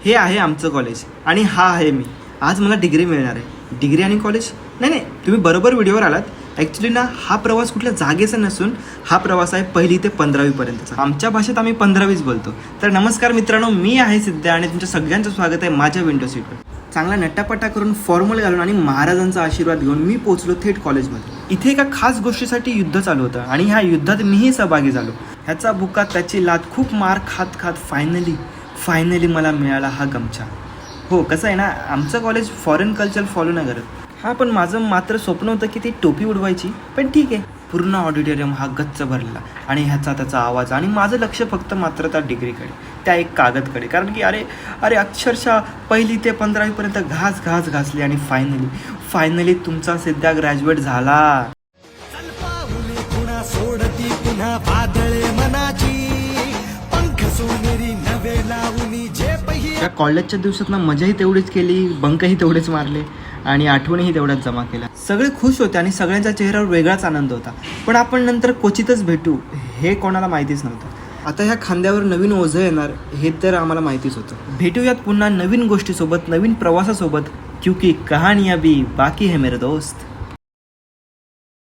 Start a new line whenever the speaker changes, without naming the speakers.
हे आहे आमचं कॉलेज आणि हा आहे मी. आज मला डिग्री मिळणार आहे. डिग्री आणि कॉलेज? नाही, तुम्ही बरोबर व्हिडिओवर आलात. ॲक्च्युली ना, हा प्रवास कुठल्या जागेचा नसून हा प्रवास आहे 1ली ते 15वी पर्यंतचा. आमच्या भाषेत आम्ही 15वीच बोलतो. तर नमस्कार मित्रांनो, मी आहे सिद्ध्या आणि तुमच्या सगळ्यांचं स्वागत आहे माझ्या विंडो सीटवर. चांगला नटापटा करून फॉर्मल घालून आणि महाराजांचा आशीर्वाद घेऊन मी पोहोचलो थेट कॉलेजमध्ये. इथे एका खास गोष्टीसाठी युद्ध चालू होतं आणि ह्या युद्धात मीही सहभागी झालो. ह्याचा बुका, त्याची लात, खूप मार खात खात फायनली मला मिळाला हा गमछा. हो, कसं आहे ना, आमचं कॉलेज फॉरेन कल्चर फॉलो नाही करत. हा, पण माझं मात्र स्वप्न होतं की ती टोपी उडवायची. पण ठीक आहे, पूर्ण ऑडिटोरियम हा गच्च भरलेला आणि त्याचा आवाज आणि माझं लक्ष फक्त मात्र त्या डिग्रीकडे, त्या एक कागदकडे. कारण की अरे अक्षरशः 1ली ते 15वी पर्यंत घास घासली आणि फायनली तुमचा सिद्ध्या ग्रॅज्युएट झाला.
सोडती पुन्हा वादळे मनाची, पंख सोनेरी नवे लावूनी जे
त्या कॉलेजच्या दिवसात ना मजाही तेवढीच केली, बंकही तेवढेच मारले आणि आठवणीही तेवढ्याच जमा केल्या. सगळे खुश होते आणि सगळ्यांच्या चेहऱ्यावर वेगळाच आनंद होता. पण आपण नंतर क्वचितच भेटू हे कोणाला माहितीच नव्हतं. आता ह्या खांद्यावर नवीन ओझं येणार हे तर आम्हाला माहितीच होतं. भेटूयात पुन्हा नवीन गोष्टीसोबत, नवीन प्रवासासोबत, क्योंकि कहानियां भी बाकी है मेरे दोस्त.